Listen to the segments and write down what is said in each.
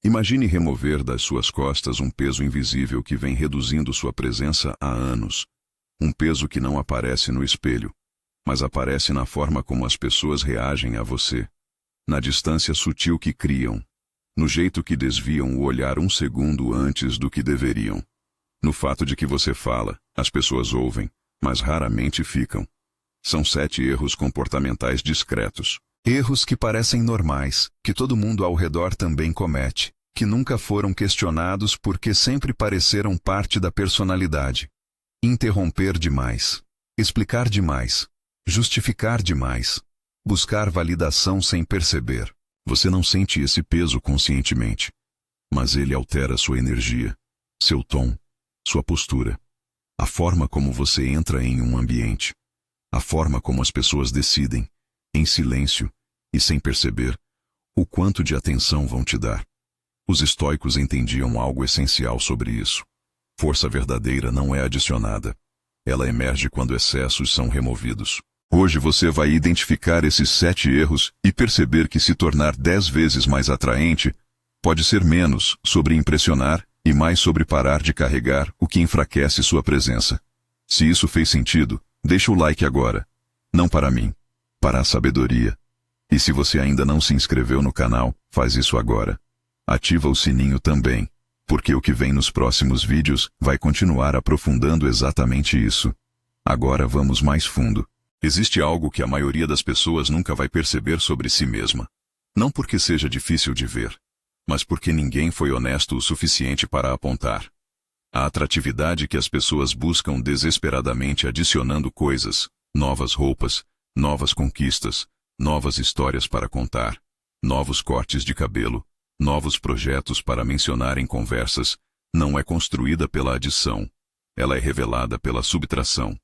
Imagine remover das suas costas um peso invisível que vem reduzindo sua presença há anos. Um peso que não aparece no espelho, mas aparece na forma como as pessoas reagem a você, na distância sutil que criam, no jeito que desviam o olhar um segundo antes do que deveriam, no fato de que você fala, as pessoas ouvem, mas raramente ficam. São 7 erros comportamentais discretos. Erros que parecem normais, que todo mundo ao redor também comete, que nunca foram questionados porque sempre pareceram parte da personalidade. Interromper demais, explicar demais, justificar demais, buscar validação sem perceber. Você não sente esse peso conscientemente, mas ele altera sua energia, seu tom, sua postura, a forma como você entra em um ambiente, a forma como as pessoas decidem, em silêncio e sem perceber, o quanto de atenção vão te dar. Os estoicos entendiam algo essencial sobre isso. Força verdadeira não é adicionada. Ela emerge quando excessos são removidos. Hoje você vai identificar esses 7 erros e perceber que se tornar 10 vezes mais atraente pode ser menos sobre impressionar e mais sobre parar de carregar o que enfraquece sua presença. Se isso fez sentido, deixa o like agora. Não para mim, para a sabedoria. E se você ainda não se inscreveu no canal, faz isso agora. Ativa o sininho também, porque o que vem nos próximos vídeos vai continuar aprofundando exatamente isso. Agora vamos mais fundo. Existe algo que a maioria das pessoas nunca vai perceber sobre si mesma. Não porque seja difícil de ver, mas porque ninguém foi honesto o suficiente para apontar. A atratividade que as pessoas buscam desesperadamente adicionando coisas, novas roupas, novas conquistas, novas histórias para contar, novos cortes de cabelo, novos projetos para mencionar em conversas, não é construída pela adição. Ela é revelada pela subtração.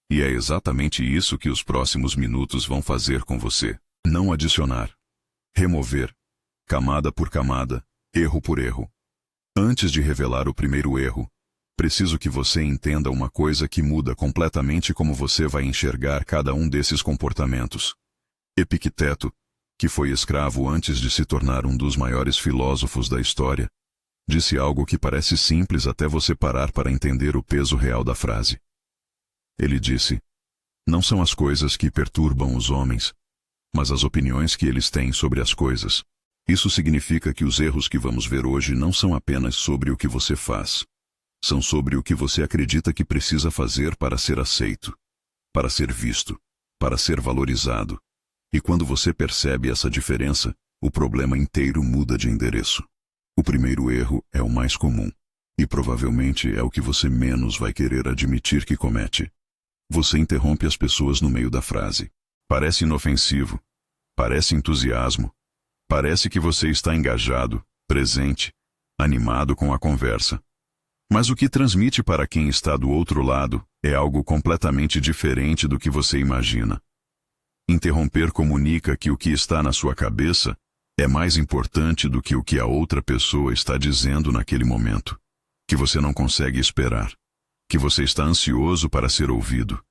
E é exatamente isso que os próximos minutos vão fazer com você. Não adicionar. Remover. Camada por camada, erro por erro. Antes de revelar o primeiro erro, preciso que você entenda uma coisa que muda completamente como você vai enxergar cada um desses comportamentos. Epicteto, que foi escravo antes de se tornar um dos maiores filósofos da história, disse algo que parece simples até você parar para entender o peso real da frase. Ele disse: não são as coisas que perturbam os homens, mas as opiniões que eles têm sobre as coisas. Isso significa que os erros que vamos ver hoje não são apenas sobre o que você faz. São sobre o que você acredita que precisa fazer para ser aceito, para ser visto, para ser valorizado. E quando você percebe essa diferença, o problema inteiro muda de endereço. O primeiro erro é o mais comum, e provavelmente é o que você menos vai querer admitir que comete. Você interrompe as pessoas no meio da frase. Parece inofensivo, parece entusiasmo, parece que você está engajado, presente, animado com a conversa. Mas o que transmite para quem está do outro lado é algo completamente diferente do que você imagina. Interromper comunica que o que está na sua cabeça é mais importante do que o que a outra pessoa está dizendo naquele momento. Que você não consegue esperar. Que você está ansioso para ser ouvido.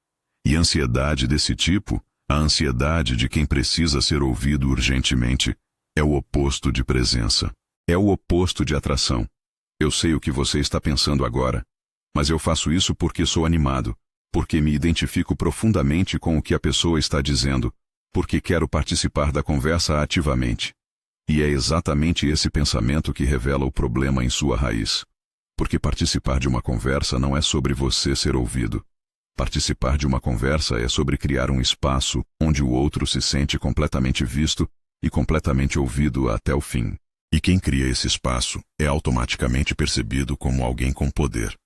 E ansiedade desse tipo, a ansiedade de quem precisa ser ouvido urgentemente, é o oposto de presença. É o oposto de atração. Eu sei o que você está pensando agora, mas eu faço isso porque sou animado, porque me identifico profundamente com o que a pessoa está dizendo, porque quero participar da conversa ativamente. E é exatamente esse pensamento que revela o problema em sua raiz. Porque participar de uma conversa não é sobre você ser ouvido. Participar de uma conversa é sobre criar um espaço onde o outro se sente completamente visto e completamente ouvido até o fim. E quem cria esse espaço é automaticamente percebido como alguém com poder.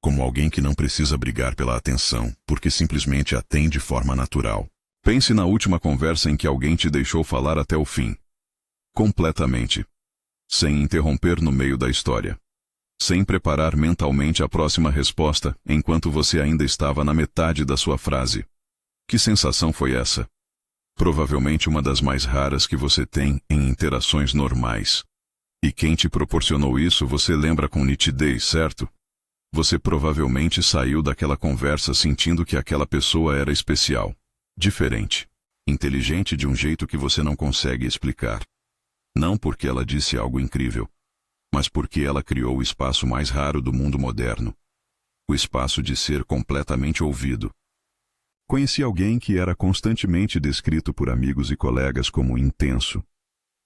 Como alguém que não precisa brigar pela atenção, porque simplesmente a tem de forma natural. Pense na última conversa em que alguém te deixou falar até o fim. Completamente. Sem interromper no meio da história. Sem preparar mentalmente a próxima resposta, enquanto você ainda estava na metade da sua frase. Que sensação foi essa? Provavelmente uma das mais raras que você tem em interações normais. E quem te proporcionou isso você lembra com nitidez, certo? Você provavelmente saiu daquela conversa sentindo que aquela pessoa era especial, diferente, inteligente de um jeito que você não consegue explicar. Não porque ela disse algo incrível, mas porque ela criou o espaço mais raro do mundo moderno, o espaço de ser completamente ouvido. Conheci alguém que era constantemente descrito por amigos e colegas como intenso.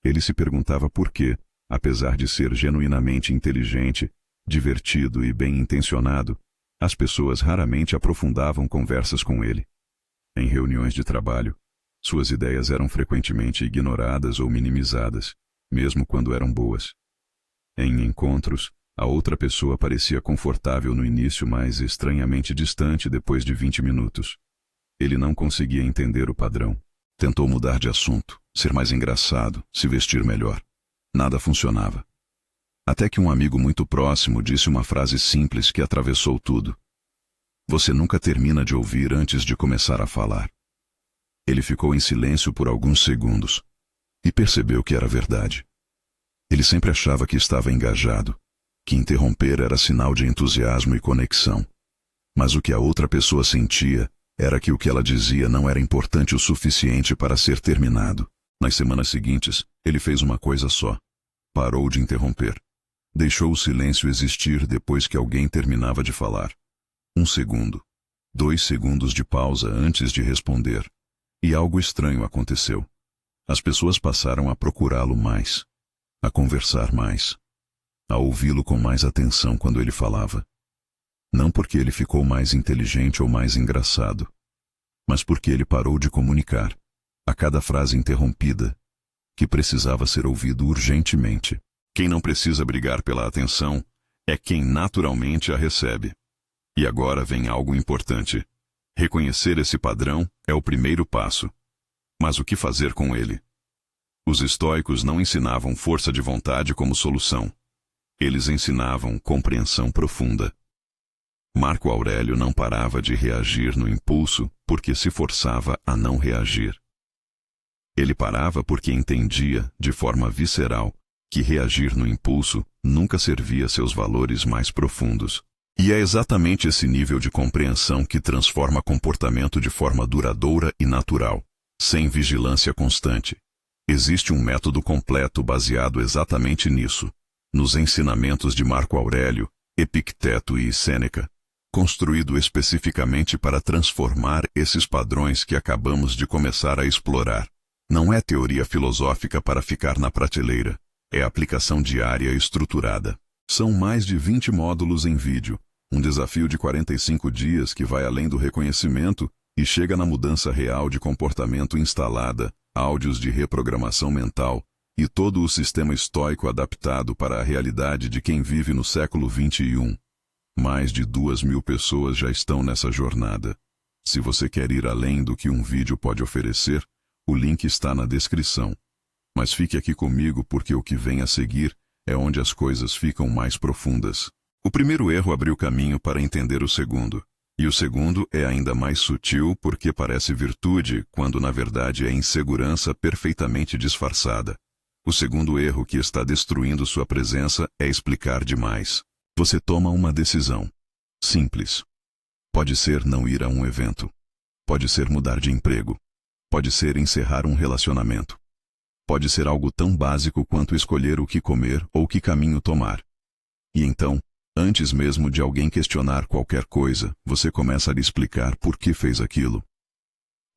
Ele se perguntava por que, apesar de ser genuinamente inteligente, divertido e bem-intencionado, as pessoas raramente aprofundavam conversas com ele. Em reuniões de trabalho, suas ideias eram frequentemente ignoradas ou minimizadas, mesmo quando eram boas. Em encontros, a outra pessoa parecia confortável no início, mas estranhamente distante depois de 20 minutos. Ele não conseguia entender o padrão. Tentou mudar de assunto, ser mais engraçado, se vestir melhor. Nada funcionava. Até que um amigo muito próximo disse uma frase simples que atravessou tudo. Você nunca termina de ouvir antes de começar a falar. Ele ficou em silêncio por alguns segundos e percebeu que era verdade. Ele sempre achava que estava engajado, que interromper era sinal de entusiasmo e conexão. Mas o que a outra pessoa sentia era que o que ela dizia não era importante o suficiente para ser terminado. Nas semanas seguintes, ele fez uma coisa só. Parou de interromper. Deixou o silêncio existir depois que alguém terminava de falar. 1 segundo. 2 segundos de pausa antes de responder. E algo estranho aconteceu. As pessoas passaram a procurá-lo mais, a conversar mais, a ouvi-lo com mais atenção quando ele falava. Não porque ele ficou mais inteligente ou mais engraçado, mas porque ele parou de comunicar, a cada frase interrompida, que precisava ser ouvido urgentemente. Quem não precisa brigar pela atenção é quem naturalmente a recebe. E agora vem algo importante. Reconhecer esse padrão é o primeiro passo. Mas o que fazer com ele? Os estoicos não ensinavam força de vontade como solução. Eles ensinavam compreensão profunda. Marco Aurélio não parava de reagir no impulso porque se forçava a não reagir. Ele parava porque entendia, de forma visceral, que reagir no impulso nunca servia seus valores mais profundos. E é exatamente esse nível de compreensão que transforma comportamento de forma duradoura e natural, sem vigilância constante. Existe um método completo baseado exatamente nisso, nos ensinamentos de Marco Aurélio, Epicteto e Sêneca, construído especificamente para transformar esses padrões que acabamos de começar a explorar. Não é teoria filosófica para ficar na prateleira, é aplicação diária estruturada. São mais de 20 módulos em vídeo, um desafio de 45 dias que vai além do reconhecimento e chega na mudança real de comportamento instalada, áudios de reprogramação mental e todo o sistema estoico adaptado para a realidade de quem vive no século XXI. Mais de 2.000 pessoas já estão nessa jornada. Se você quer ir além do que um vídeo pode oferecer, o link está na descrição. Mas fique aqui comigo porque o que vem a seguir é onde as coisas ficam mais profundas. O primeiro erro abriu caminho para entender o segundo. E o segundo é ainda mais sutil porque parece virtude, quando na verdade é insegurança perfeitamente disfarçada. O segundo erro que está destruindo sua presença é explicar demais. Você toma uma decisão. Simples. Pode ser não ir a um evento. Pode ser mudar de emprego. Pode ser encerrar um relacionamento. Pode ser algo tão básico quanto escolher o que comer ou que caminho tomar. E então, antes mesmo de alguém questionar qualquer coisa, você começa a lhe explicar por que fez aquilo.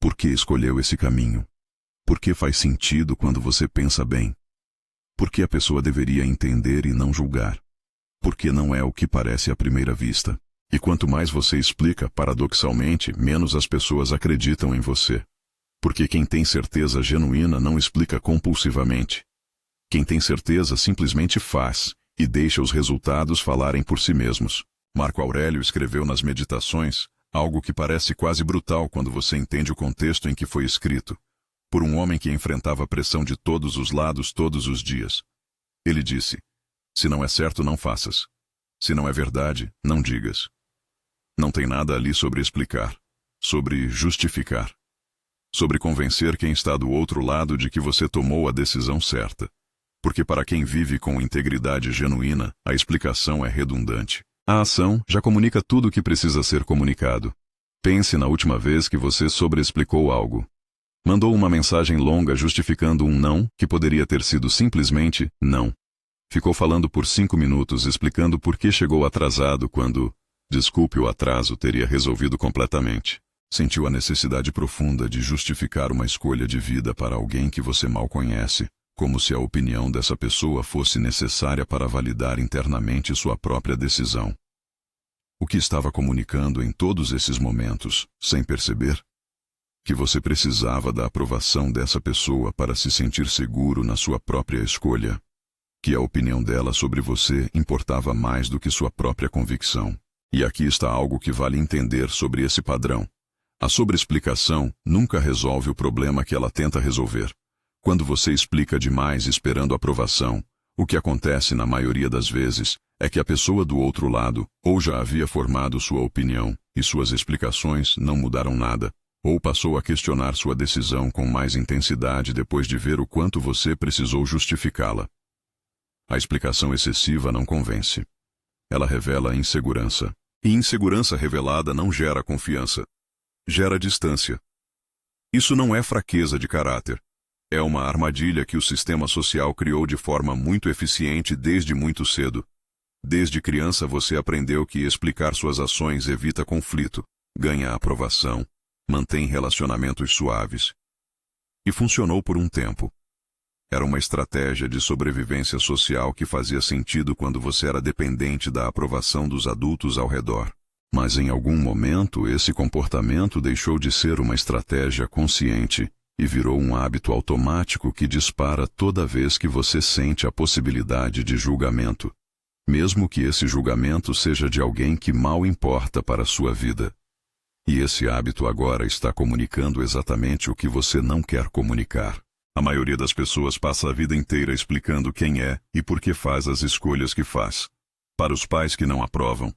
Por que escolheu esse caminho? Por que faz sentido quando você pensa bem? Por que a pessoa deveria entender e não julgar? Por que não é o que parece à primeira vista? E quanto mais você explica, paradoxalmente, menos as pessoas acreditam em você. Porque quem tem certeza genuína não explica compulsivamente. Quem tem certeza simplesmente faz e deixa os resultados falarem por si mesmos. Marco Aurélio escreveu nas Meditações algo que parece quase brutal quando você entende o contexto em que foi escrito, por um homem que enfrentava pressão de todos os lados todos os dias. Ele disse: se não é certo, não faças. Se não é verdade, não digas. Não tem nada ali sobre explicar, sobre justificar, sobre convencer quem está do outro lado de que você tomou a decisão certa. Porque para quem vive com integridade genuína, a explicação é redundante. A ação já comunica tudo o que precisa ser comunicado. Pense na última vez que você sobreexplicou algo. Mandou uma mensagem longa justificando um não que poderia ter sido simplesmente não. Ficou falando por 5 minutos explicando por que chegou atrasado quando, desculpe o atraso, teria resolvido completamente. Sentiu a necessidade profunda de justificar uma escolha de vida para alguém que você mal conhece, como se a opinião dessa pessoa fosse necessária para validar internamente sua própria decisão. O que estava comunicando em todos esses momentos, sem perceber? Que você precisava da aprovação dessa pessoa para se sentir seguro na sua própria escolha. Que a opinião dela sobre você importava mais do que sua própria convicção. E aqui está algo que vale entender sobre esse padrão. A sobreexplicação nunca resolve o problema que ela tenta resolver. Quando você explica demais esperando aprovação, o que acontece na maioria das vezes é que a pessoa do outro lado ou já havia formado sua opinião e suas explicações não mudaram nada, ou passou a questionar sua decisão com mais intensidade depois de ver o quanto você precisou justificá-la. A explicação excessiva não convence. Ela revela insegurança. E insegurança revelada não gera confiança. Gera distância. Isso não é fraqueza de caráter. É uma armadilha que o sistema social criou de forma muito eficiente desde muito cedo. Desde criança você aprendeu que explicar suas ações evita conflito, ganha aprovação, mantém relacionamentos suaves. E funcionou por um tempo. Era uma estratégia de sobrevivência social que fazia sentido quando você era dependente da aprovação dos adultos ao redor. Mas em algum momento esse comportamento deixou de ser uma estratégia consciente e virou um hábito automático que dispara toda vez que você sente a possibilidade de julgamento, mesmo que esse julgamento seja de alguém que mal importa para a sua vida. E esse hábito agora está comunicando exatamente o que você não quer comunicar. A maioria das pessoas passa a vida inteira explicando quem é e por que faz as escolhas que faz. Para os pais que não aprovam,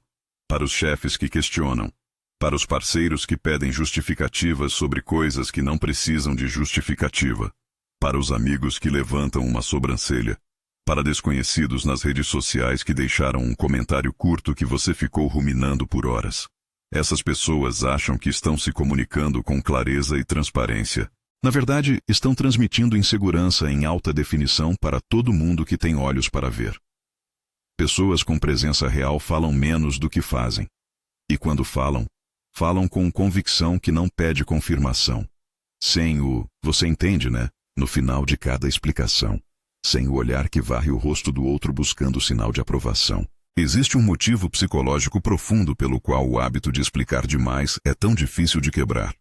para os chefes que questionam, para os parceiros que pedem justificativas sobre coisas que não precisam de justificativa, para os amigos que levantam uma sobrancelha, para desconhecidos nas redes sociais que deixaram um comentário curto que você ficou ruminando por horas. Essas pessoas acham que estão se comunicando com clareza e transparência. Na verdade, estão transmitindo insegurança em alta definição para todo mundo que tem olhos para ver. Pessoas com presença real falam menos do que fazem. E quando falam, falam com convicção que não pede confirmação. Sem o "você entende, né?" no final de cada explicação. Sem o olhar que varre o rosto do outro buscando sinal de aprovação. Existe um motivo psicológico profundo pelo qual o hábito de explicar demais é tão difícil de quebrar.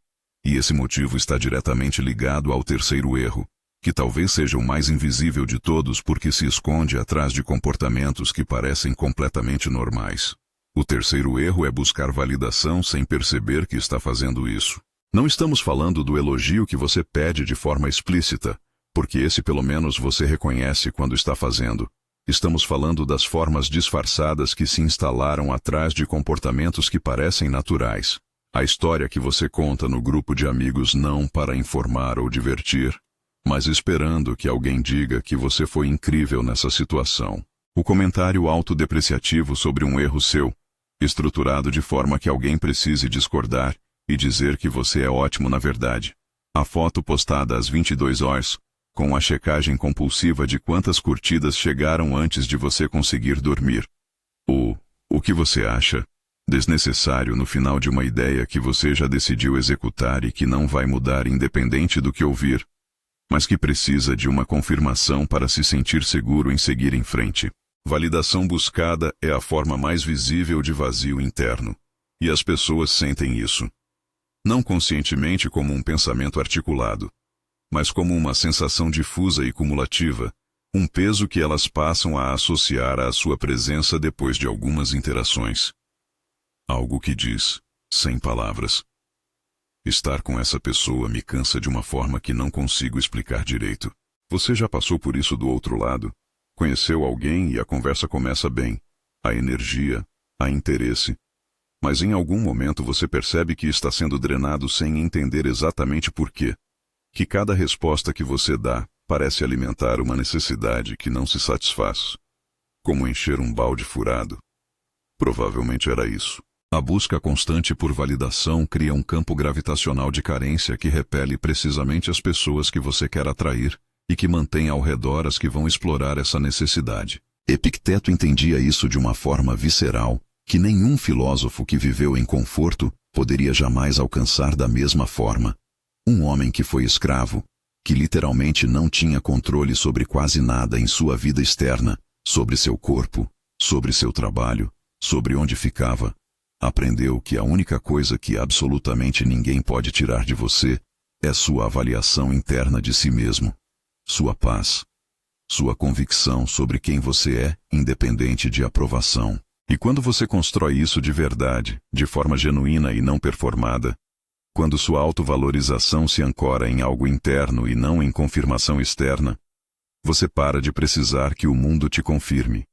E esse motivo está diretamente ligado ao terceiro erro, que talvez seja o mais invisível de todos porque se esconde atrás de comportamentos que parecem completamente normais. O terceiro erro é buscar validação sem perceber que está fazendo isso. Não estamos falando do elogio que você pede de forma explícita, porque esse pelo menos você reconhece quando está fazendo. Estamos falando das formas disfarçadas que se instalaram atrás de comportamentos que parecem naturais. A história que você conta no grupo de amigos não para informar ou divertir, mas esperando que alguém diga que você foi incrível nessa situação. O comentário autodepreciativo sobre um erro seu, estruturado de forma que alguém precise discordar e dizer que você é ótimo na verdade. A foto postada às 22 horas, com a checagem compulsiva de quantas curtidas chegaram antes de você conseguir dormir. O que você acha? Desnecessário no final de uma ideia que você já decidiu executar e que não vai mudar independente do que ouvir, mas que precisa de uma confirmação para se sentir seguro em seguir em frente. Validação buscada é a forma mais visível de vazio interno, e as pessoas sentem isso. Não conscientemente como um pensamento articulado, mas como uma sensação difusa e cumulativa, um peso que elas passam a associar à sua presença depois de algumas interações. Algo que diz, sem palavras: estar com essa pessoa me cansa de uma forma que não consigo explicar direito. Você já passou por isso do outro lado? Conheceu alguém e a conversa começa bem. Há energia, há interesse. Mas em algum momento você percebe que está sendo drenado sem entender exatamente por quê. Que cada resposta que você dá parece alimentar uma necessidade que não se satisfaz. Como encher um balde furado. Provavelmente era isso. A busca constante por validação cria um campo gravitacional de carência que repele precisamente as pessoas que você quer atrair e que mantém ao redor as que vão explorar essa necessidade. Epicteto entendia isso de uma forma visceral, que nenhum filósofo que viveu em conforto poderia jamais alcançar da mesma forma. Um homem que foi escravo, que literalmente não tinha controle sobre quase nada em sua vida externa, sobre seu corpo, sobre seu trabalho, sobre onde ficava, aprendeu que a única coisa que absolutamente ninguém pode tirar de você é sua avaliação interna de si mesmo, sua paz, sua convicção sobre quem você é, independente de aprovação. E quando você constrói isso de verdade, de forma genuína e não performada, quando sua autovalorização se ancora em algo interno e não em confirmação externa, você para de precisar que o mundo te confirme.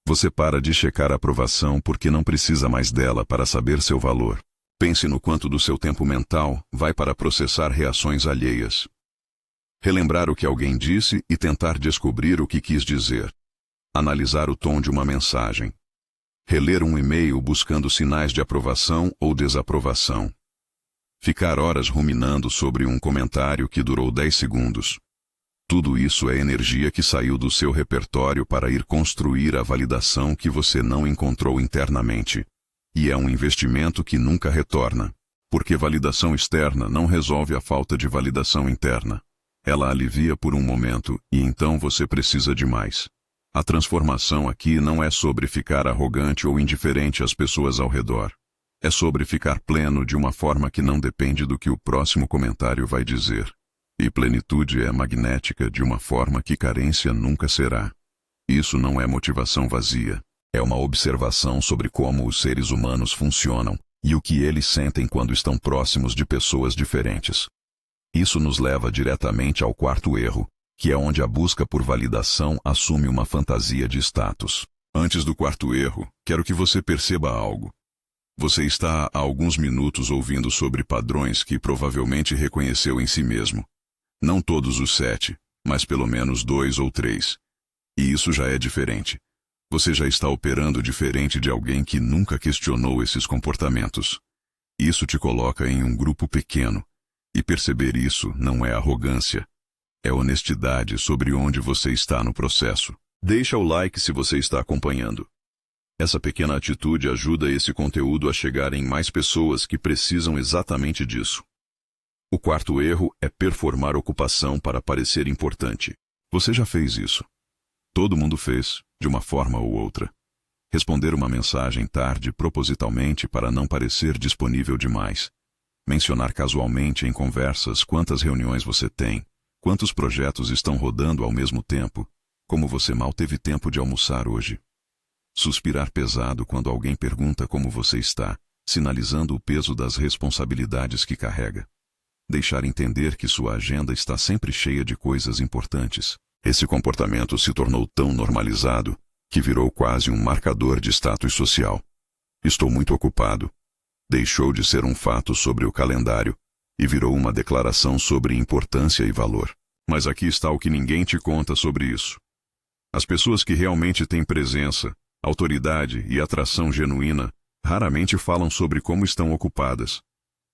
Você para de checar a aprovação porque não precisa mais dela para saber seu valor. Pense no quanto do seu tempo mental vai para processar reações alheias. Relembrar o que alguém disse e tentar descobrir o que quis dizer. Analisar o tom de uma mensagem. Reler um e-mail buscando sinais de aprovação ou desaprovação. Ficar horas ruminando sobre um comentário que durou 10 segundos. Tudo isso é energia que saiu do seu repertório para ir construir a validação que você não encontrou internamente. E é um investimento que nunca retorna, porque validação externa não resolve a falta de validação interna. Ela alivia por um momento e então você precisa de mais. A transformação aqui não é sobre ficar arrogante ou indiferente às pessoas ao redor. É sobre ficar pleno de uma forma que não depende do que o próximo comentário vai dizer. E plenitude é magnética de uma forma que carência nunca será. Isso não é motivação vazia. É uma observação sobre como os seres humanos funcionam e o que eles sentem quando estão próximos de pessoas diferentes. Isso nos leva diretamente ao quarto erro, que é onde a busca por validação assume uma fantasia de status. Antes do quarto erro, quero que você perceba algo. Você está há alguns minutos ouvindo sobre padrões que provavelmente reconheceu em si mesmo. Não todos os 7, mas pelo menos 2 ou 3. E isso já é diferente. Você já está operando diferente de alguém que nunca questionou esses comportamentos. Isso te coloca em um grupo pequeno. E perceber isso não é arrogância. É honestidade sobre onde você está no processo. Deixa o like se você está acompanhando. Essa pequena atitude ajuda esse conteúdo a chegar em mais pessoas que precisam exatamente disso. O quarto erro é performar ocupação para parecer importante. Você já fez isso. Todo mundo fez, de uma forma ou outra. Responder uma mensagem tarde propositalmente para não parecer disponível demais. Mencionar casualmente em conversas quantas reuniões você tem, quantos projetos estão rodando ao mesmo tempo, como você mal teve tempo de almoçar hoje. Suspirar pesado quando alguém pergunta como você está, sinalizando o peso das responsabilidades que carrega. Deixar entender que sua agenda está sempre cheia de coisas importantes. Esse comportamento se tornou tão normalizado que virou quase um marcador de status social. Estou muito ocupado. Deixou de ser um fato sobre o calendário e virou uma declaração sobre importância e valor. Mas aqui está o que ninguém te conta sobre isso. As pessoas que realmente têm presença, autoridade e atração genuína raramente falam sobre como estão ocupadas.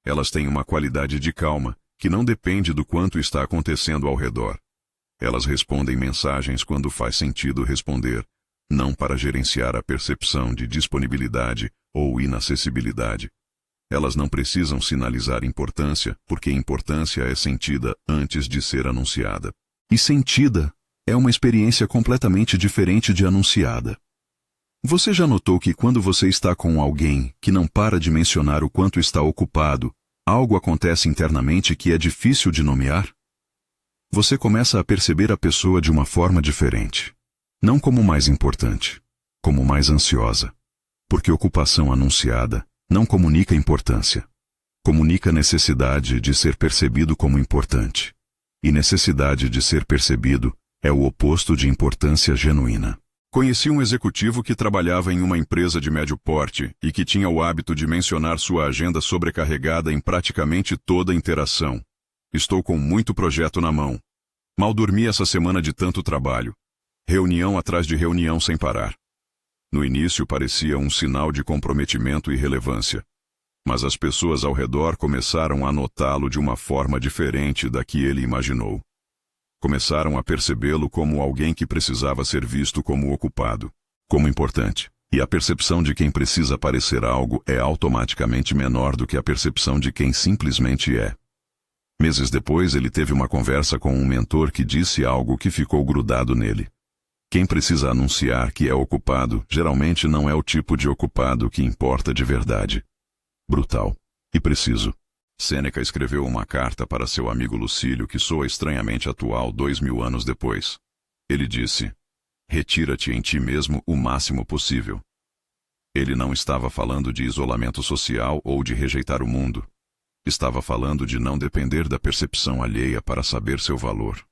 Elas têm uma qualidade de calma que não depende do quanto está acontecendo ao redor. Elas respondem mensagens quando faz sentido responder, não para gerenciar a percepção de disponibilidade ou inacessibilidade. Elas não precisam sinalizar importância, porque importância é sentida antes de ser anunciada. E sentida é uma experiência completamente diferente de anunciada. Você já notou que quando você está com alguém que não para de mencionar o quanto está ocupado, algo acontece internamente que é difícil de nomear? Você começa a perceber a pessoa de uma forma diferente. Não como mais importante, como mais ansiosa. Porque ocupação anunciada não comunica importância. Comunica necessidade de ser percebido como importante. E necessidade de ser percebido é o oposto de importância genuína. Conheci um executivo que trabalhava em uma empresa de médio porte e que tinha o hábito de mencionar sua agenda sobrecarregada em praticamente toda interação. Estou com muito projeto na mão. Mal dormi essa semana de tanto trabalho. Reunião atrás de reunião sem parar. No início parecia um sinal de comprometimento e relevância. Mas as pessoas ao redor começaram a notá-lo de uma forma diferente da que ele imaginou. Começaram a percebê-lo como alguém que precisava ser visto como ocupado, como importante. E a percepção de quem precisa parecer algo é automaticamente menor do que a percepção de quem simplesmente é. Meses depois, ele teve uma conversa com um mentor que disse algo que ficou grudado nele. Quem precisa anunciar que é ocupado, geralmente não é o tipo de ocupado que importa de verdade. Brutal. E preciso. Sêneca escreveu uma carta para seu amigo Lucílio que soa estranhamente atual 2000 anos depois. Ele disse: retira-te em ti mesmo o máximo possível. Ele não estava falando de isolamento social ou de rejeitar o mundo. Estava falando de não depender da percepção alheia para saber seu valor.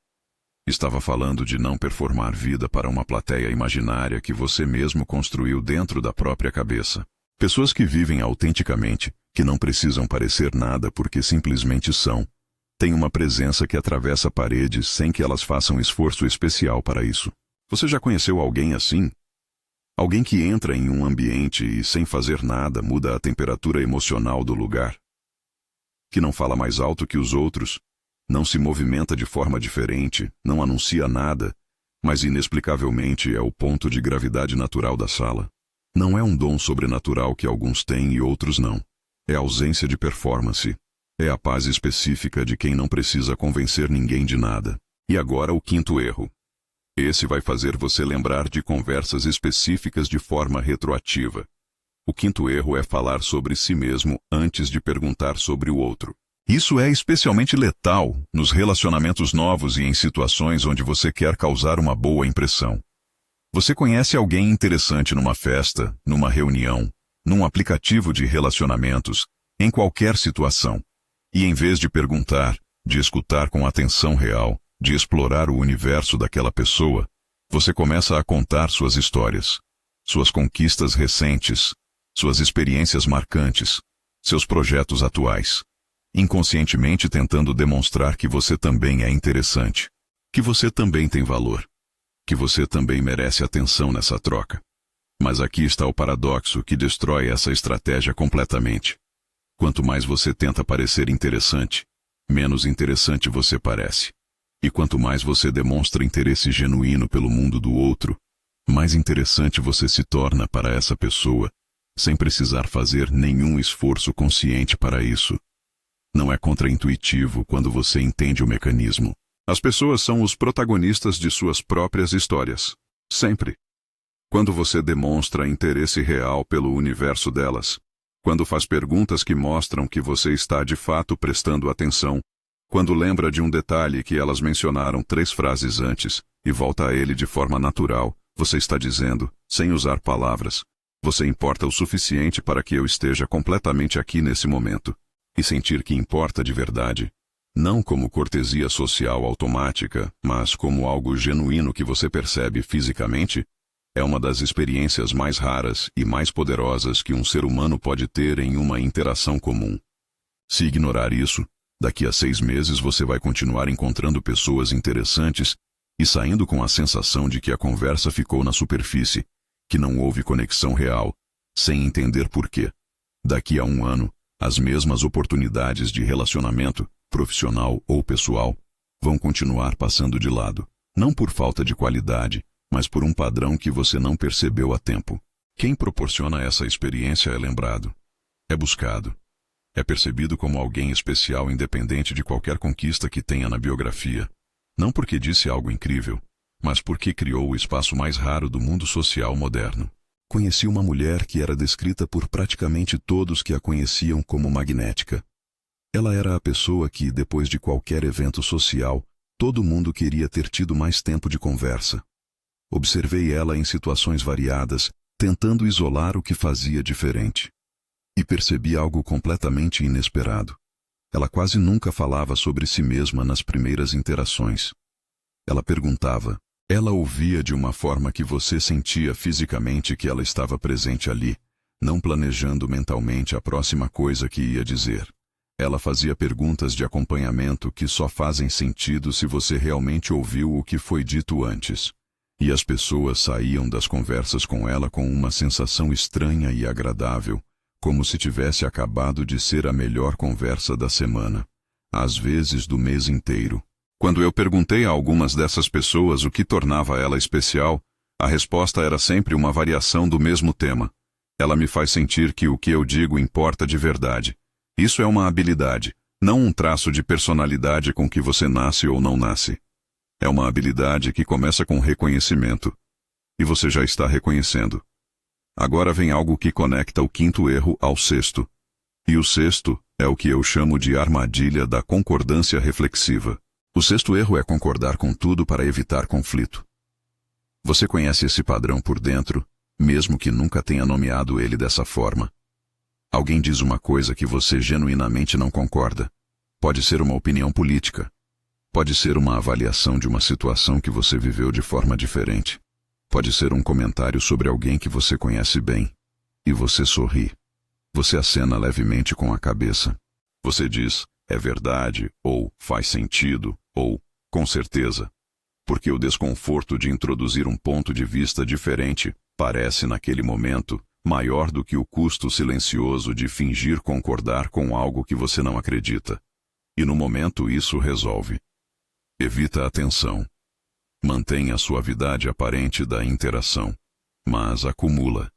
Estava falando de não performar vida para uma plateia imaginária que você mesmo construiu dentro da própria cabeça. Pessoas que vivem autenticamente, que não precisam parecer nada porque simplesmente são, têm uma presença que atravessa paredes sem que elas façam esforço especial para isso. Você já conheceu alguém assim? Alguém que entra em um ambiente e, sem fazer nada, muda a temperatura emocional do lugar? Que não fala mais alto que os outros, não se movimenta de forma diferente, não anuncia nada, mas inexplicavelmente é o ponto de gravidade natural da sala? Não é um dom sobrenatural que alguns têm e outros não. É ausência de performance. É a paz específica de quem não precisa convencer ninguém de nada. E agora o quinto erro. Esse vai fazer você lembrar de conversas específicas de forma retroativa. O quinto erro é falar sobre si mesmo antes de perguntar sobre o outro. Isso é especialmente letal nos relacionamentos novos e em situações onde você quer causar uma boa impressão. Você conhece alguém interessante numa festa, numa reunião, num aplicativo de relacionamentos, em qualquer situação. E em vez de perguntar, de escutar com atenção real, de explorar o universo daquela pessoa, você começa a contar suas histórias, suas conquistas recentes, suas experiências marcantes, seus projetos atuais, inconscientemente tentando demonstrar que você também é interessante, que você também tem valor, que você também merece atenção nessa troca. Mas aqui está o paradoxo que destrói essa estratégia completamente. Quanto mais você tenta parecer interessante, menos interessante você parece. E quanto mais você demonstra interesse genuíno pelo mundo do outro, mais interessante você se torna para essa pessoa, sem precisar fazer nenhum esforço consciente para isso. Não é contraintuitivo quando você entende o mecanismo. As pessoas são os protagonistas de suas próprias histórias. Sempre. Quando você demonstra interesse real pelo universo delas, quando faz perguntas que mostram que você está de fato prestando atenção, quando lembra de um detalhe que elas mencionaram 3 frases antes e volta a ele de forma natural, você está dizendo, sem usar palavras, você importa o suficiente para que eu esteja completamente aqui nesse momento. E sentir que importa de verdade, não como cortesia social automática, mas como algo genuíno que você percebe fisicamente, é uma das experiências mais raras e mais poderosas que um ser humano pode ter em uma interação comum. Se ignorar isso, daqui a 6 meses você vai continuar encontrando pessoas interessantes e saindo com a sensação de que a conversa ficou na superfície, que não houve conexão real, sem entender por quê. Daqui a 1 ano, as mesmas oportunidades de relacionamento, profissional ou pessoal, vão continuar passando de lado, não por falta de qualidade, mas por um padrão que você não percebeu a tempo. Quem proporciona essa experiência é lembrado, é buscado, é percebido como alguém especial independente de qualquer conquista que tenha na biografia, não porque disse algo incrível, mas porque criou o espaço mais raro do mundo social moderno. Conheci uma mulher que era descrita por praticamente todos que a conheciam como magnética. Ela era a pessoa que, depois de qualquer evento social, todo mundo queria ter tido mais tempo de conversa. Observei ela em situações variadas, tentando isolar o que fazia diferente. E percebi algo completamente inesperado. Ela quase nunca falava sobre si mesma nas primeiras interações. Ela perguntava. Ela ouvia de uma forma que você sentia fisicamente que ela estava presente ali, não planejando mentalmente a próxima coisa que ia dizer. Ela fazia perguntas de acompanhamento que só fazem sentido se você realmente ouviu o que foi dito antes. E as pessoas saíam das conversas com ela com uma sensação estranha e agradável, como se tivesse acabado de ser a melhor conversa da semana, às vezes do mês inteiro. Quando eu perguntei a algumas dessas pessoas o que tornava ela especial, a resposta era sempre uma variação do mesmo tema. Ela me faz sentir que o que eu digo importa de verdade. Isso é uma habilidade, não um traço de personalidade com que você nasce ou não nasce. É uma habilidade que começa com reconhecimento. E você já está reconhecendo. Agora vem algo que conecta o quinto erro ao sexto. E o sexto é o que eu chamo de armadilha da concordância reflexiva. O sexto erro é concordar com tudo para evitar conflito. Você conhece esse padrão por dentro, mesmo que nunca tenha nomeado ele dessa forma. Alguém diz uma coisa que você genuinamente não concorda. Pode ser uma opinião política. Pode ser uma avaliação de uma situação que você viveu de forma diferente. Pode ser um comentário sobre alguém que você conhece bem. E você sorri. Você acena levemente com a cabeça. Você diz, é verdade, ou faz sentido, ou com certeza. Porque o desconforto de introduzir um ponto de vista diferente parece, naquele momento, maior do que o custo silencioso de fingir concordar com algo que você não acredita. E no momento isso resolve. Evita a tensão. Mantém a suavidade aparente da interação, mas acumula,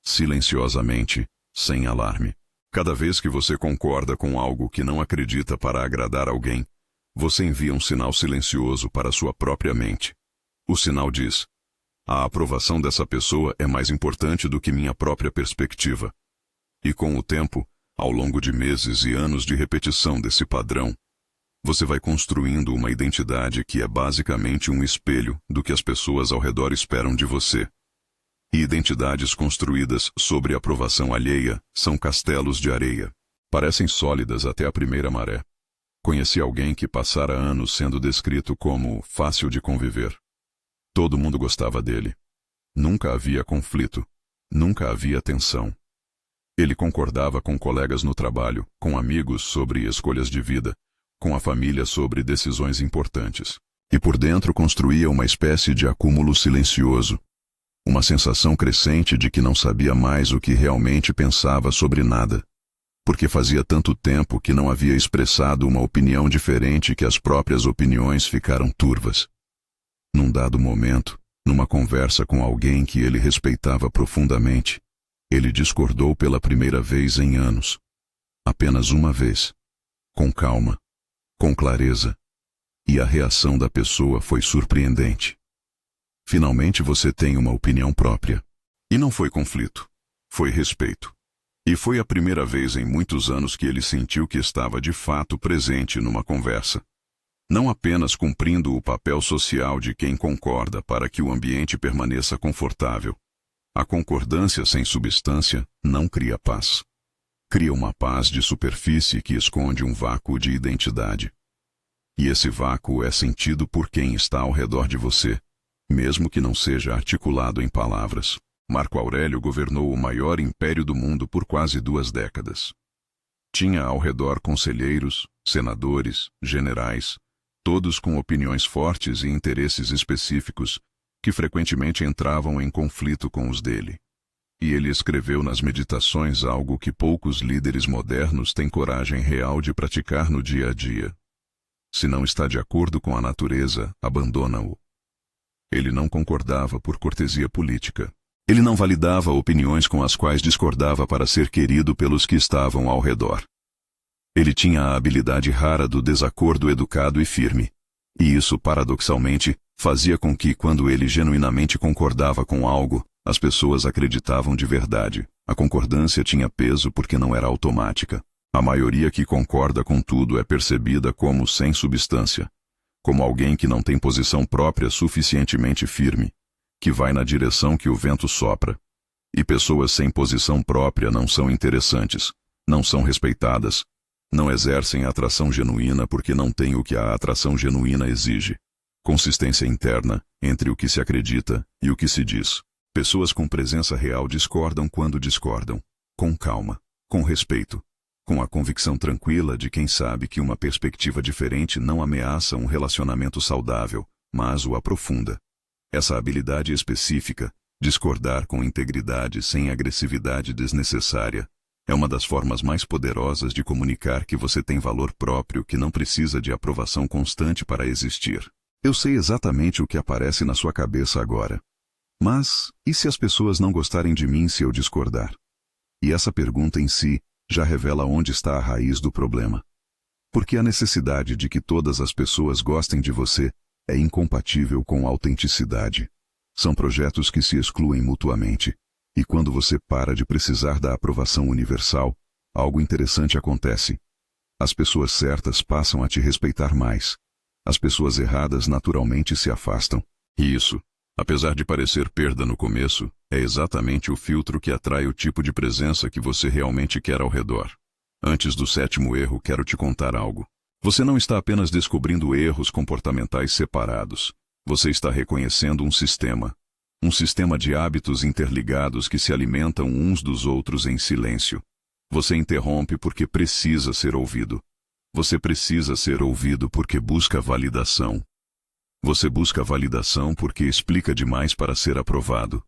silenciosamente, sem alarme. Cada vez que você concorda com algo que não acredita para agradar alguém, você envia um sinal silencioso para sua própria mente. O sinal diz: a aprovação dessa pessoa é mais importante do que minha própria perspectiva. E com o tempo, ao longo de meses e anos de repetição desse padrão, você vai construindo uma identidade que é basicamente um espelho do que as pessoas ao redor esperam de você. E identidades construídas sobre aprovação alheia são castelos de areia. Parecem sólidas até a primeira maré. Conheci alguém que passara anos sendo descrito como fácil de conviver. Todo mundo gostava dele. Nunca havia conflito. Nunca havia tensão. Ele concordava com colegas no trabalho, com amigos sobre escolhas de vida, com a família sobre decisões importantes. E por dentro construía uma espécie de acúmulo silencioso. Uma sensação crescente de que não sabia mais o que realmente pensava sobre nada. Porque fazia tanto tempo que não havia expressado uma opinião diferente que as próprias opiniões ficaram turvas. Num dado momento, numa conversa com alguém que ele respeitava profundamente, ele discordou pela primeira vez em anos. Apenas uma vez. Com calma. Com clareza. E a reação da pessoa foi surpreendente. Finalmente você tem uma opinião própria. E não foi conflito. Foi respeito. E foi a primeira vez em muitos anos que ele sentiu que estava de fato presente numa conversa. Não apenas cumprindo o papel social de quem concorda para que o ambiente permaneça confortável. A concordância sem substância não cria paz. Cria uma paz de superfície que esconde um vácuo de identidade. E esse vácuo é sentido por quem está ao redor de você, mesmo que não seja articulado em palavras. Marco Aurélio governou o maior império do mundo por quase 2 décadas. Tinha ao redor conselheiros, senadores, generais, todos com opiniões fortes e interesses específicos, que frequentemente entravam em conflito com os dele. E ele escreveu nas Meditações algo que poucos líderes modernos têm coragem real de praticar no dia a dia. Se não está de acordo com a natureza, abandona-o. Ele não concordava por cortesia política. Ele não validava opiniões com as quais discordava para ser querido pelos que estavam ao redor. Ele tinha a habilidade rara do desacordo educado e firme. E isso, paradoxalmente, fazia com que, quando ele genuinamente concordava com algo, as pessoas acreditavam de verdade. A concordância tinha peso porque não era automática. A maioria que concorda com tudo é percebida como sem substância, como alguém que não tem posição própria suficientemente firme, que vai na direção que o vento sopra. E pessoas sem posição própria não são interessantes, não são respeitadas, não exercem atração genuína porque não têm o que a atração genuína exige. Consistência interna entre o que se acredita e o que se diz. Pessoas com presença real discordam quando discordam, com calma, com respeito, com a convicção tranquila de quem sabe que uma perspectiva diferente não ameaça um relacionamento saudável, mas o aprofunda. Essa habilidade específica, discordar com integridade sem agressividade desnecessária, É uma das formas mais poderosas de comunicar que você tem valor próprio, que não precisa de aprovação constante para existir. Eu sei exatamente o que aparece na sua cabeça agora. Mas, e se as pessoas não gostarem de mim se eu discordar? E essa pergunta em si já revela onde está a raiz do problema. Porque a necessidade de que todas as pessoas gostem de você é incompatível com a autenticidade. São projetos que se excluem mutuamente. E quando você para de precisar da aprovação universal, algo interessante acontece. As pessoas certas passam a te respeitar mais. As pessoas erradas naturalmente se afastam. E isso, apesar de parecer perda no começo, é exatamente o filtro que atrai o tipo de presença que você realmente quer ao redor. Antes do 7º erro, quero te contar algo. Você não está apenas descobrindo erros comportamentais separados. Você está reconhecendo um sistema. Um sistema de hábitos interligados que se alimentam uns dos outros em silêncio. Você interrompe porque precisa ser ouvido. Você precisa ser ouvido porque busca validação. Você busca validação porque explica demais para ser aprovado.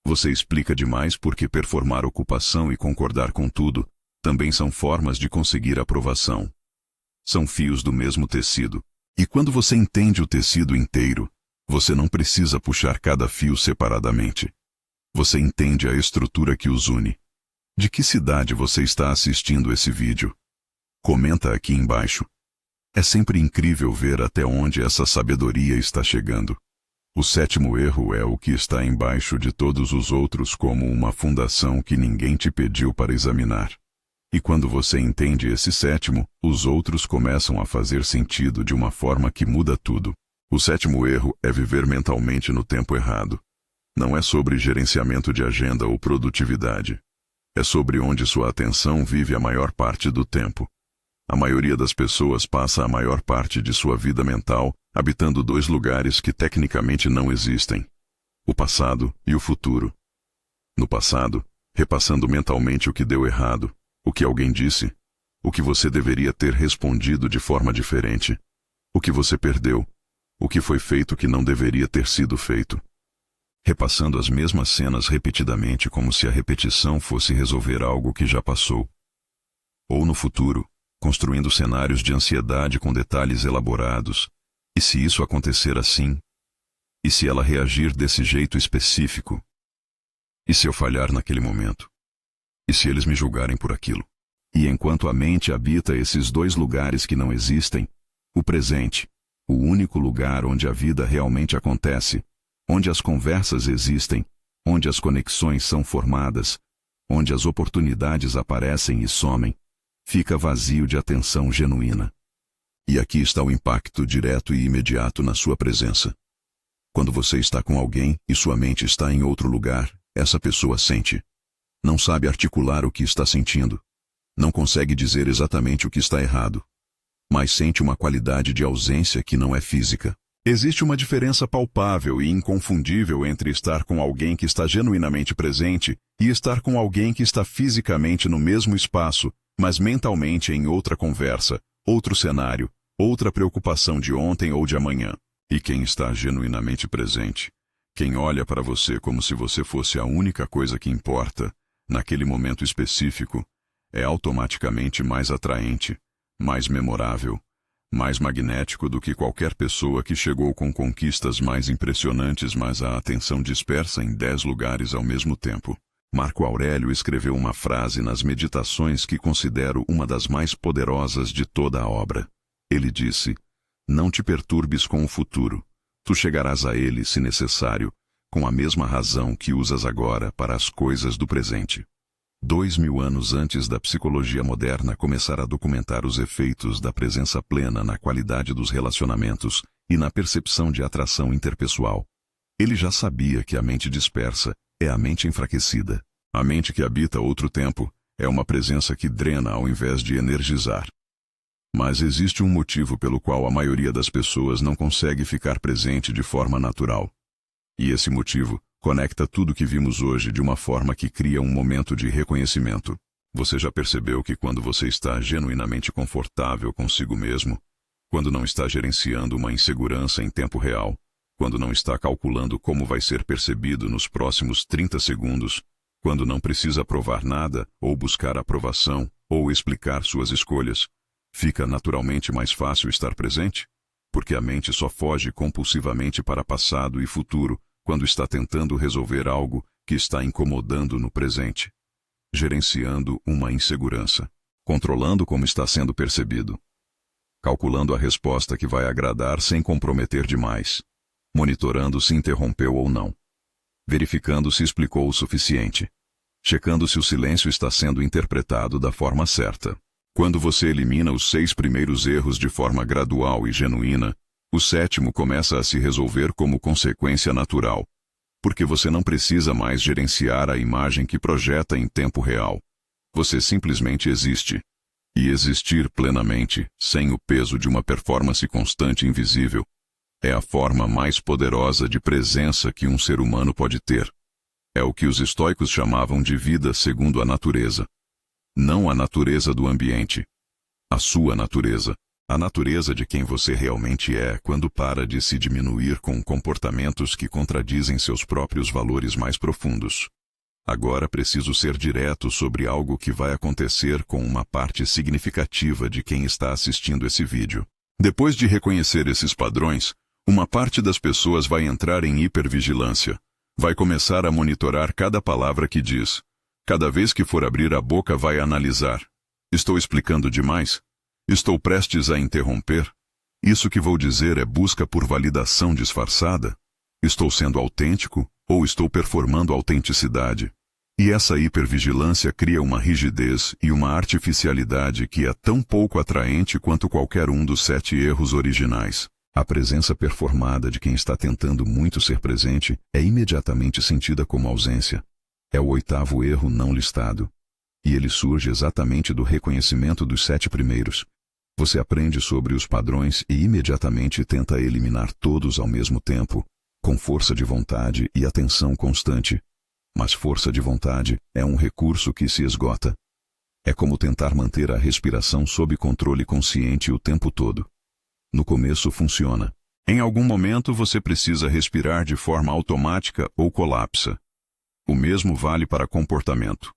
Você explica demais porque performar ocupação e concordar com tudo também são formas de conseguir aprovação. São fios do mesmo tecido. E quando você entende o tecido inteiro, você não precisa puxar cada fio separadamente. Você entende a estrutura que os une. De que cidade você está assistindo esse vídeo? Comenta aqui embaixo. É sempre incrível ver até onde essa sabedoria está chegando. O 7º erro é o que está embaixo de todos os outros como uma fundação que ninguém te pediu para examinar. E quando você entende esse 7º, os outros começam a fazer sentido de uma forma que muda tudo. O 7º erro é viver mentalmente no tempo errado. Não é sobre gerenciamento de agenda ou produtividade. É sobre onde sua atenção vive a maior parte do tempo. A maioria das pessoas passa a maior parte de sua vida mental habitando 2 lugares que tecnicamente não existem: o passado e o futuro. No passado, repassando mentalmente o que deu errado, o que alguém disse, o que você deveria ter respondido de forma diferente, o que você perdeu, o que foi feito que não deveria ter sido feito. Repassando as mesmas cenas repetidamente como se a repetição fosse resolver algo que já passou. Ou no futuro, construindo cenários de ansiedade com detalhes elaborados. E se isso acontecer assim? E se ela reagir desse jeito específico? E se eu falhar naquele momento? E se eles me julgarem por aquilo? E enquanto a mente habita esses 2 lugares que não existem, o presente, o único lugar onde a vida realmente acontece, onde as conversas existem, onde as conexões são formadas, onde as oportunidades aparecem e somem, fica vazio de atenção genuína. E aqui está o impacto direto e imediato na sua presença. Quando você está com alguém e sua mente está em outro lugar, essa pessoa sente. Não sabe articular o que está sentindo. Não consegue dizer exatamente o que está errado. Mas sente uma qualidade de ausência que não é física. Existe uma diferença palpável e inconfundível entre estar com alguém que está genuinamente presente e estar com alguém que está fisicamente no mesmo espaço, mas mentalmente em outra conversa, outro cenário, outra preocupação de ontem ou de amanhã. E quem está genuinamente presente, quem olha para você como se você fosse a única coisa que importa, naquele momento específico, é automaticamente mais atraente, mais memorável, mais magnético do que qualquer pessoa que chegou com conquistas mais impressionantes, mas a atenção dispersa em 10 lugares ao mesmo tempo. Marco Aurélio escreveu uma frase nas Meditações que considero uma das mais poderosas de toda a obra. Ele disse: "Não te perturbes com o futuro. Tu chegarás a ele, se necessário, com a mesma razão que usas agora para as coisas do presente." 2000 anos antes da psicologia moderna começar a documentar os efeitos da presença plena na qualidade dos relacionamentos e na percepção de atração interpessoal, ele já sabia que a mente dispersa é a mente enfraquecida. A mente que habita outro tempo é uma presença que drena ao invés de energizar. Mas existe um motivo pelo qual a maioria das pessoas não consegue ficar presente de forma natural. E esse motivo conecta tudo que vimos hoje de uma forma que cria um momento de reconhecimento. Você já percebeu que quando você está genuinamente confortável consigo mesmo, quando não está gerenciando uma insegurança em tempo real, quando não está calculando como vai ser percebido nos próximos 30 segundos, quando não precisa provar nada, ou buscar aprovação, ou explicar suas escolhas, fica naturalmente mais fácil estar presente? Porque a mente só foge compulsivamente para passado e futuro quando está tentando resolver algo que está incomodando no presente, gerenciando uma insegurança, controlando como está sendo percebido, calculando a resposta que vai agradar sem comprometer demais, monitorando se interrompeu ou não, verificando se explicou o suficiente, checando se o silêncio está sendo interpretado da forma certa. Quando você elimina os 6 primeiros erros de forma gradual e genuína, o 7º começa a se resolver como consequência natural, porque você não precisa mais gerenciar a imagem que projeta em tempo real. Você simplesmente existe. E existir plenamente, sem o peso de uma performance constante e invisível, é a forma mais poderosa de presença que um ser humano pode ter. É o que os estoicos chamavam de vida segundo a natureza. Não a natureza do ambiente. A sua natureza. A natureza de quem você realmente é quando para de se diminuir com comportamentos que contradizem seus próprios valores mais profundos. Agora preciso ser direto sobre algo que vai acontecer com uma parte significativa de quem está assistindo esse vídeo. Depois de reconhecer esses padrões, uma parte das pessoas vai entrar em hipervigilância. Vai começar a monitorar cada palavra que diz. Cada vez que for abrir a boca vai analisar. Estou explicando demais? Estou prestes a interromper? Isso que vou dizer é busca por validação disfarçada? Estou sendo autêntico ou estou performando autenticidade? E essa hipervigilância cria uma rigidez e uma artificialidade que é tão pouco atraente quanto qualquer um dos 7 erros originais. A presença performada de quem está tentando muito ser presente é imediatamente sentida como ausência. É o 8º erro não listado. E ele surge exatamente do reconhecimento dos 7 primeiros. Você aprende sobre os padrões e imediatamente tenta eliminar todos ao mesmo tempo, com força de vontade e atenção constante. Mas força de vontade é um recurso que se esgota. É como tentar manter a respiração sob controle consciente o tempo todo. No começo funciona. Em algum momento você precisa respirar de forma automática ou colapsa. O mesmo vale para comportamento.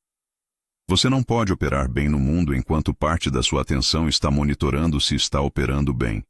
Você não pode operar bem no mundo enquanto parte da sua atenção está monitorando se está operando bem.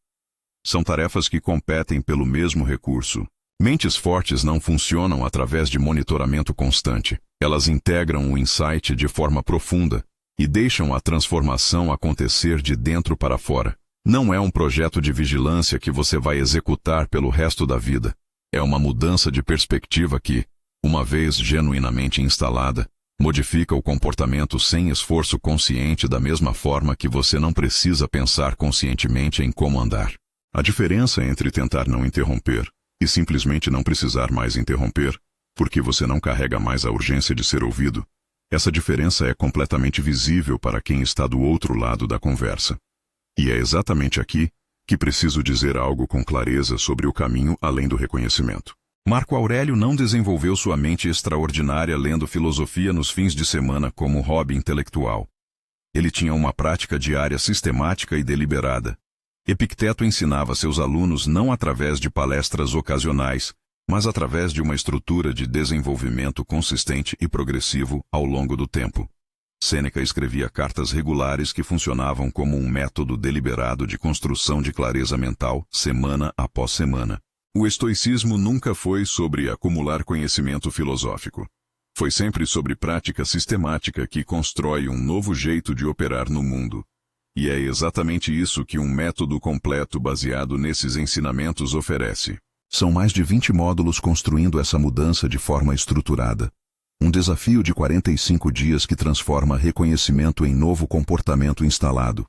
São tarefas que competem pelo mesmo recurso. Mentes fortes não funcionam através de monitoramento constante. Elas integram o insight de forma profunda e deixam a transformação acontecer de dentro para fora. Não é um projeto de vigilância que você vai executar pelo resto da vida. É uma mudança de perspectiva que, uma vez genuinamente instalada, modifica o comportamento sem esforço consciente da mesma forma que você não precisa pensar conscientemente em como andar. A diferença entre tentar não interromper e simplesmente não precisar mais interromper, porque você não carrega mais a urgência de ser ouvido, essa diferença é completamente visível para quem está do outro lado da conversa. E é exatamente aqui que preciso dizer algo com clareza sobre o caminho além do reconhecimento. Marco Aurélio não desenvolveu sua mente extraordinária lendo filosofia nos fins de semana como hobby intelectual. Ele tinha uma prática diária sistemática e deliberada. Epicteto ensinava seus alunos não através de palestras ocasionais, mas através de uma estrutura de desenvolvimento consistente e progressivo ao longo do tempo. Sêneca escrevia cartas regulares que funcionavam como um método deliberado de construção de clareza mental, semana após semana. O estoicismo nunca foi sobre acumular conhecimento filosófico. Foi sempre sobre prática sistemática que constrói um novo jeito de operar no mundo. E é exatamente isso que um método completo baseado nesses ensinamentos oferece. São mais de 20 módulos construindo essa mudança de forma estruturada. Um desafio de 45 dias que transforma reconhecimento em novo comportamento instalado.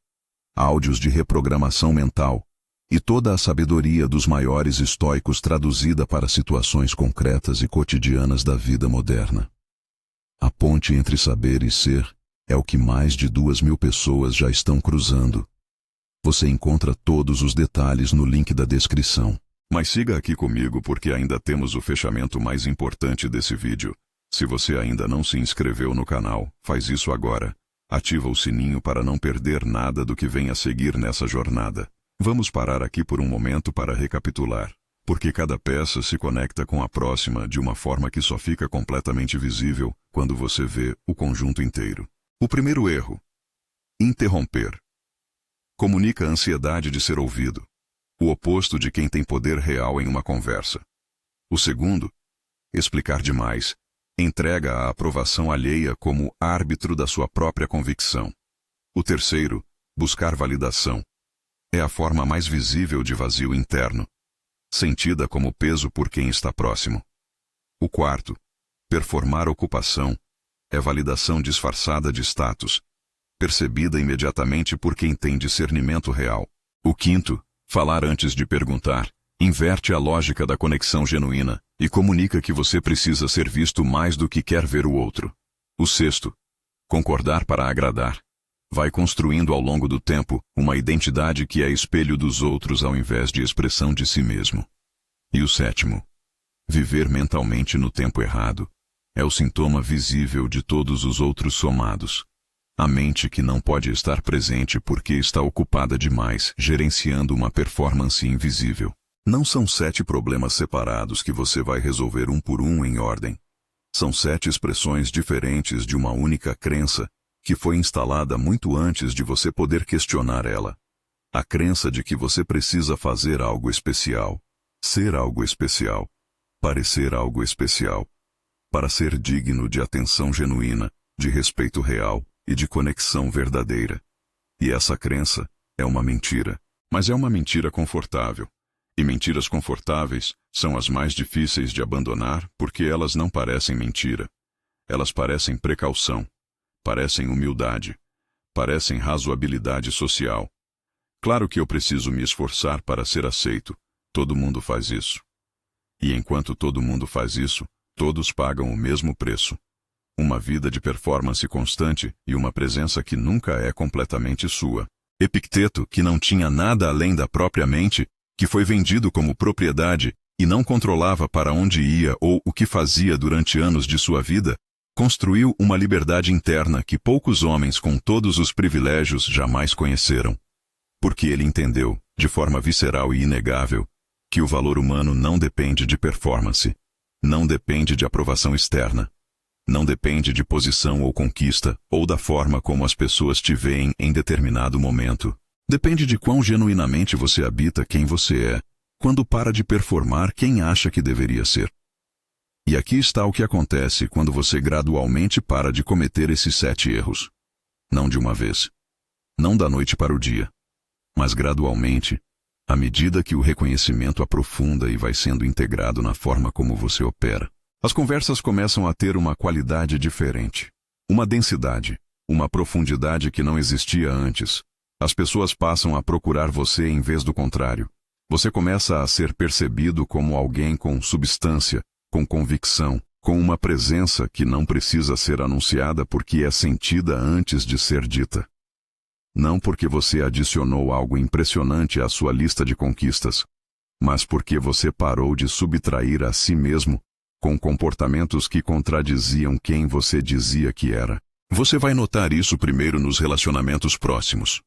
Áudios de reprogramação mental. E toda a sabedoria dos maiores estoicos traduzida para situações concretas e cotidianas da vida moderna. A ponte entre saber e ser é o que mais de 2.000 pessoas já estão cruzando. Você encontra todos os detalhes no link da descrição. Mas siga aqui comigo porque ainda temos o fechamento mais importante desse vídeo. Se você ainda não se inscreveu no canal, faz isso agora. Ativa o sininho para não perder nada do que vem a seguir nessa jornada. Vamos parar aqui por um momento para recapitular, porque cada peça se conecta com a próxima de uma forma que só fica completamente visível quando você vê o conjunto inteiro. O primeiro erro: interromper. Comunica a ansiedade de ser ouvido, o oposto de quem tem poder real em uma conversa. O segundo: explicar demais. Entrega a aprovação alheia como árbitro da sua própria convicção. O terceiro: buscar validação. É a forma mais visível de vazio interno, sentida como peso por quem está próximo. O quarto: performar ocupação. É validação disfarçada de status, percebida imediatamente por quem tem discernimento real. O quinto: falar antes de perguntar. Inverte a lógica da conexão genuína e comunica que você precisa ser visto mais do que quer ver o outro. O sexto: concordar para agradar. Vai construindo ao longo do tempo uma identidade que é espelho dos outros ao invés de expressão de si mesmo. E o sétimo: viver mentalmente no tempo errado. É o sintoma visível de todos os outros somados. A mente que não pode estar presente porque está ocupada demais, gerenciando uma performance invisível. Não são 7 problemas separados que você vai resolver um por um em ordem. São 7 expressões diferentes de uma única crença que foi instalada muito antes de você poder questionar ela. A crença de que você precisa fazer algo especial, ser algo especial, parecer algo especial, para ser digno de atenção genuína, de respeito real e de conexão verdadeira. E essa crença é uma mentira, mas é uma mentira confortável. E mentiras confortáveis são as mais difíceis de abandonar porque elas não parecem mentira. Elas parecem precaução, parecem humildade, parecem razoabilidade social. Claro que eu preciso me esforçar para ser aceito. Todo mundo faz isso. E enquanto todo mundo faz isso, todos pagam o mesmo preço. Uma vida de performance constante e uma presença que nunca é completamente sua. Epicteto, que não tinha nada além da própria mente, que foi vendido como propriedade e não controlava para onde ia ou o que fazia durante anos de sua vida, construiu uma liberdade interna que poucos homens com todos os privilégios jamais conheceram. Porque ele entendeu, de forma visceral e inegável, que o valor humano não depende de performance, não depende de aprovação externa, não depende de posição ou conquista ou da forma como as pessoas te veem em determinado momento. Depende de quão genuinamente você habita quem você é, quando para de performar quem acha que deveria ser. E aqui está o que acontece quando você gradualmente para de cometer esses 7 erros. Não de uma vez. Não da noite para o dia. Mas gradualmente, à medida que o reconhecimento aprofunda e vai sendo integrado na forma como você opera. As conversas começam a ter uma qualidade diferente. Uma densidade, uma profundidade que não existia antes. As pessoas passam a procurar você em vez do contrário. Você começa a ser percebido como alguém com substância, com convicção, com uma presença que não precisa ser anunciada porque é sentida antes de ser dita. Não porque você adicionou algo impressionante à sua lista de conquistas, mas porque você parou de subtrair a si mesmo com comportamentos que contradiziam quem você dizia que era. Você vai notar isso primeiro nos relacionamentos próximos.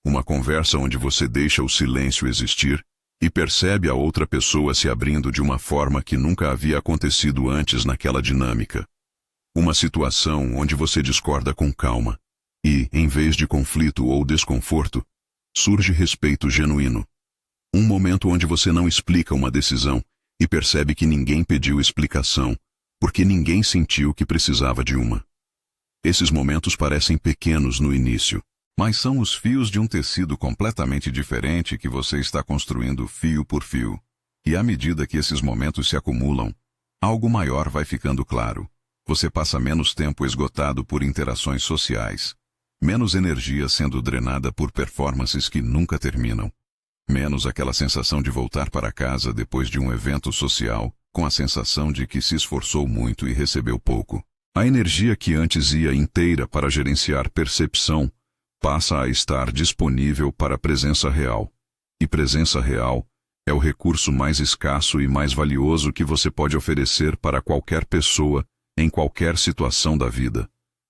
Uma conversa onde você deixa o silêncio existir e percebe a outra pessoa se abrindo de uma forma que nunca havia acontecido antes naquela dinâmica. Uma situação onde você discorda com calma e, em vez de conflito ou desconforto, surge respeito genuíno. Um momento onde você não explica uma decisão e percebe que ninguém pediu explicação, porque ninguém sentiu que precisava de uma. Esses momentos parecem pequenos no início, mas são os fios de um tecido completamente diferente que você está construindo fio por fio. E à medida que esses momentos se acumulam, algo maior vai ficando claro. Você passa menos tempo esgotado por interações sociais, menos energia sendo drenada por performances que nunca terminam, menos aquela sensação de voltar para casa depois de um evento social, com a sensação de que se esforçou muito e recebeu pouco. A energia que antes ia inteira para gerenciar percepção passa a estar disponível para a presença real. E presença real é o recurso mais escasso e mais valioso que você pode oferecer para qualquer pessoa, em qualquer situação da vida.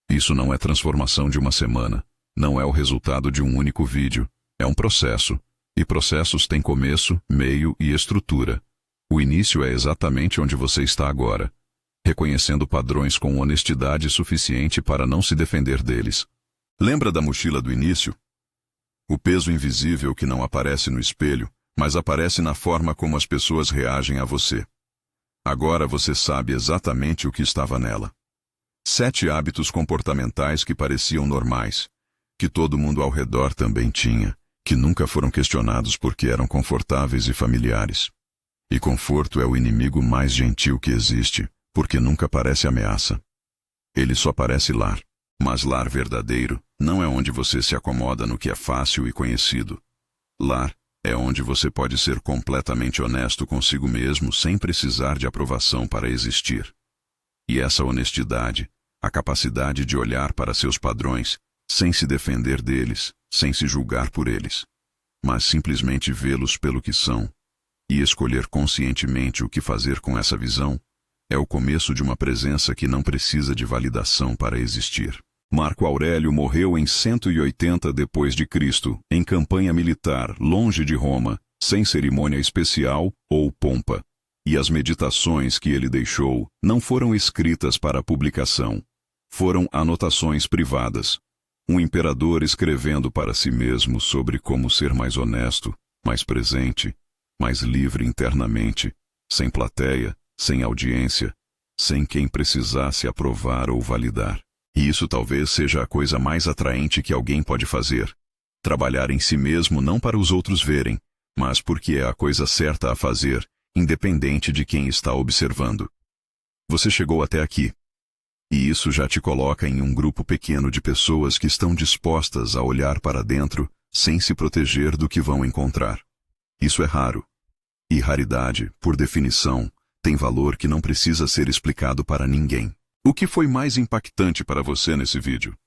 Isso não é transformação de uma semana, não é o resultado de um único vídeo, é um processo. E processos têm começo, meio e estrutura. O início é exatamente onde você está agora. reconhecendo padrões com honestidade suficiente para não se defender deles. Lembra da mochila do início? O peso invisível que não aparece no espelho, mas aparece na forma como as pessoas reagem a você. Agora você sabe exatamente o que estava nela. 7 hábitos comportamentais que pareciam normais, que todo mundo ao redor também tinha, que nunca foram questionados porque eram confortáveis e familiares. E conforto é o inimigo mais gentil que existe, porque nunca parece ameaça. Ele só parece lar. Mas lar verdadeiro não é onde você se acomoda no que é fácil e conhecido. Lar é onde você pode ser completamente honesto consigo mesmo sem precisar de aprovação para existir. E essa honestidade, a capacidade de olhar para seus padrões, sem se defender deles, sem se julgar por eles, mas simplesmente vê-los pelo que são, e escolher conscientemente o que fazer com essa visão, é o começo de uma presença que não precisa de validação para existir. Marco Aurélio morreu em 180 d.C., em campanha militar, longe de Roma, sem cerimônia especial ou pompa. E as meditações que ele deixou não foram escritas para publicação. Foram anotações privadas. Um imperador escrevendo para si mesmo sobre como ser mais honesto, mais presente, mais livre internamente, sem plateia, sem audiência, sem quem precisasse aprovar ou validar. E isso talvez seja a coisa mais atraente que alguém pode fazer. Trabalhar em si mesmo não para os outros verem, mas porque é a coisa certa a fazer, independente de quem está observando. Você chegou até aqui. E isso já te coloca em um grupo pequeno de pessoas que estão dispostas a olhar para dentro sem se proteger do que vão encontrar. Isso é raro. E raridade, por definição, tem valor que não precisa ser explicado para ninguém. O que foi mais impactante para você nesse vídeo?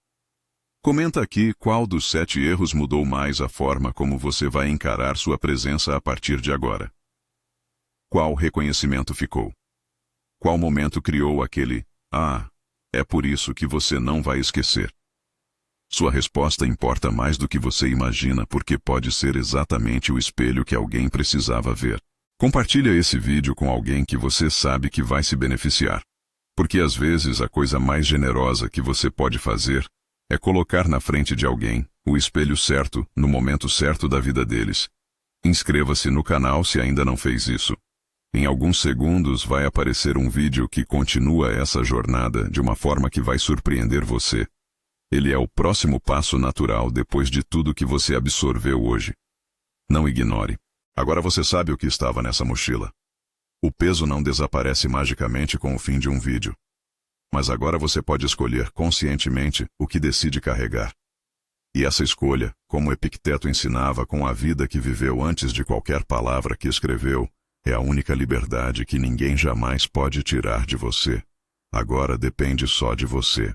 Comenta aqui qual dos 7 erros mudou mais a forma como você vai encarar sua presença a partir de agora. Qual reconhecimento ficou? Qual momento criou aquele é por isso que você não vai esquecer? Sua resposta importa mais do que você imagina porque pode ser exatamente o espelho que alguém precisava ver. Compartilha esse vídeo com alguém que você sabe que vai se beneficiar. Porque às vezes a coisa mais generosa que você pode fazer é colocar na frente de alguém o espelho certo no momento certo da vida deles. Inscreva-se no canal se ainda não fez isso. Em alguns segundos vai aparecer um vídeo que continua essa jornada de uma forma que vai surpreender você. Ele é o próximo passo natural depois de tudo que você absorveu hoje. Não ignore. Agora você sabe o que estava nessa mochila. O peso não desaparece magicamente com o fim de um vídeo. Mas agora você pode escolher conscientemente o que decide carregar. E essa escolha, como Epicteto ensinava com a vida que viveu antes de qualquer palavra que escreveu, é a única liberdade que ninguém jamais pode tirar de você. Agora depende só de você.